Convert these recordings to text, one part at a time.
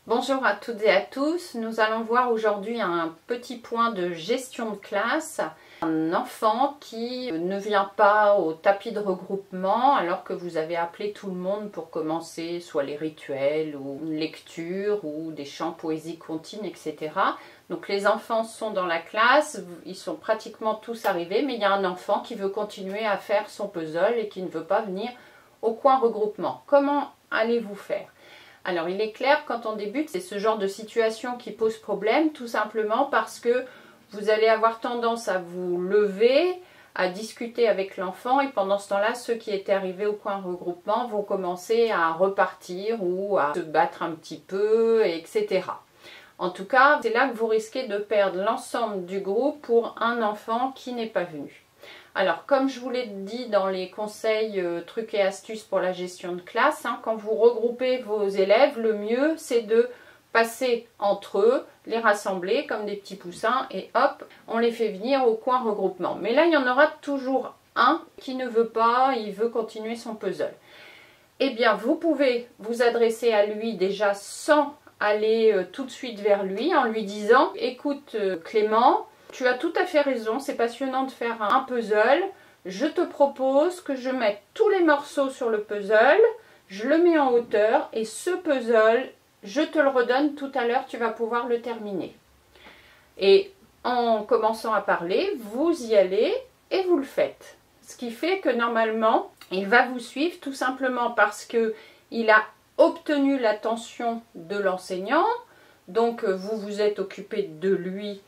Bonjour à toutes et à tous, nous allons voir aujourd'hui un petit point de gestion de classe. Un enfant qui ne vient pas au tapis de regroupement alors que vous avez appelé tout le monde pour commencer soit les rituels ou une lecture ou des chants, poésie contine, etc. Donc les enfants sont dans la classe, ils sont pratiquement tous arrivés, mais il y a un enfant qui veut continuer à faire son puzzle et qui ne veut pas venir au coin regroupement. Comment allez-vous faire ? Alors il est clair, quand on débute, c'est ce genre de situation qui pose problème, tout simplement parce que vous allez avoir tendance à vous lever, à discuter avec l'enfant, et pendant ce temps-là, ceux qui étaient arrivés au coin regroupement vont commencer à repartir ou à se battre un petit peu, etc. En tout cas, c'est là que vous risquez de perdre l'ensemble du groupe pour un enfant qui n'est pas venu. Alors, comme je vous l'ai dit dans les conseils trucs et astuces pour la gestion de classe, quand vous regroupez vos élèves, le mieux c'est de passer entre eux, les rassembler comme des petits poussins et hop, on les fait venir au coin regroupement. Mais là, il y en aura toujours un qui ne veut pas, il veut continuer son puzzle. Eh bien, vous pouvez vous adresser à lui déjà sans aller tout de suite vers lui en lui disant « Écoute Clément, tu as tout à fait raison, c'est passionnant de faire un puzzle. Je te propose que je mette tous les morceaux sur le puzzle, je le mets en hauteur et ce puzzle, je te le redonne tout à l'heure, tu vas pouvoir le terminer. » Et en commençant à parler, vous y allez et vous le faites. Ce qui fait que normalement, il va vous suivre tout simplement parce qu'il a obtenu l'attention de l'enseignant. Donc vous vous êtes occupé de lui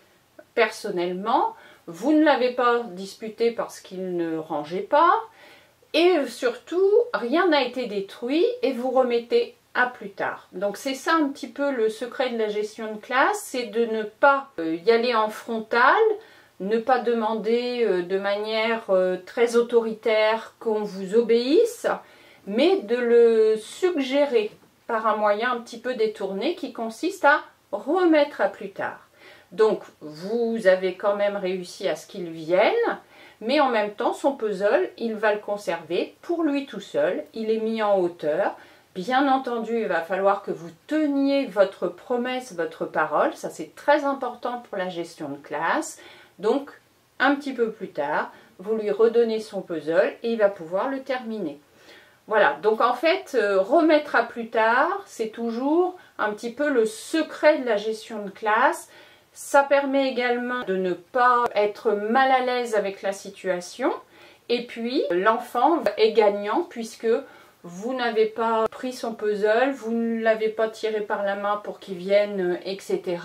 personnellement, vous ne l'avez pas disputé parce qu'il ne rangeait pas, et surtout, rien n'a été détruit et vous remettez à plus tard. Donc c'est ça un petit peu le secret de la gestion de classe, c'est de ne pas y aller en frontal, ne pas demander de manière très autoritaire qu'on vous obéisse, mais de le suggérer par un moyen un petit peu détourné qui consiste à remettre à plus tard. Donc, vous avez quand même réussi à ce qu'il vienne, mais en même temps, son puzzle, il va le conserver pour lui tout seul. Il est mis en hauteur. Bien entendu, il va falloir que vous teniez votre promesse, votre parole. Ça, c'est très important pour la gestion de classe. Donc, un petit peu plus tard, vous lui redonnez son puzzle et il va pouvoir le terminer. Voilà, donc en fait, remettre à plus tard, c'est toujours un petit peu le secret de la gestion de classe. Ça permet également de ne pas être mal à l'aise avec la situation. Et puis, l'enfant est gagnant puisque vous n'avez pas pris son puzzle, vous ne l'avez pas tiré par la main pour qu'il vienne, etc.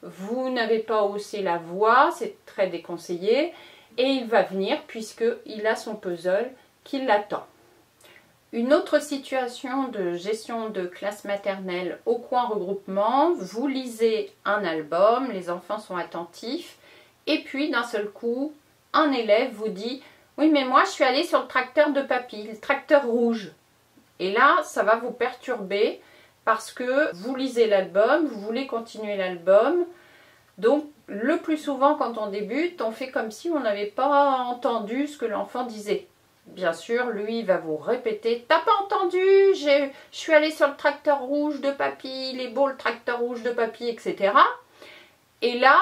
Vous n'avez pas haussé la voix, c'est très déconseillé. Et il va venir puisqu'il a son puzzle qui l'attend. Une autre situation de gestion de classe maternelle au coin regroupement, vous lisez un album, les enfants sont attentifs, et puis d'un seul coup, un élève vous dit « Oui, mais moi je suis allé sur le tracteur de papy, le tracteur rouge. » Et là, ça va vous perturber parce que vous lisez l'album, vous voulez continuer l'album. Donc, le plus souvent quand on débute, on fait comme si on n'avait pas entendu ce que l'enfant disait. Bien sûr, lui, il va vous répéter « T'as pas entendu? Je suis allée sur le tracteur rouge de papy, il est beau le tracteur rouge de papy, etc. » Et là,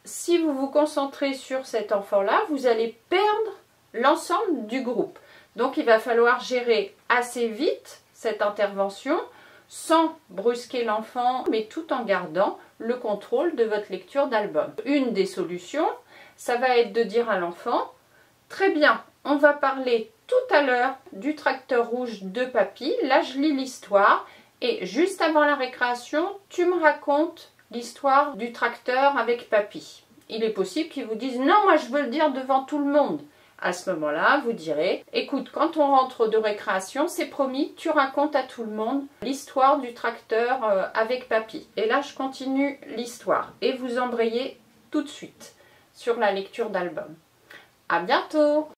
si vous vous concentrez sur cet enfant-là, vous allez perdre l'ensemble du groupe. Donc, il va falloir gérer assez vite cette intervention sans brusquer l'enfant, mais tout en gardant le contrôle de votre lecture d'album. Une des solutions, ça va être de dire à l'enfant « Très bien, on va parler tout à l'heure du tracteur rouge de papy. Là, je lis l'histoire. Et juste avant la récréation, tu me racontes l'histoire du tracteur avec papy. » Il est possible qu'il vous dise « Non, moi, je veux le dire devant tout le monde. » À ce moment-là, vous direz « Écoute, quand on rentre de récréation, c'est promis, tu racontes à tout le monde l'histoire du tracteur avec papy. » Et là, je continue l'histoire. Et vous embrayez tout de suite sur la lecture d'album. À bientôt!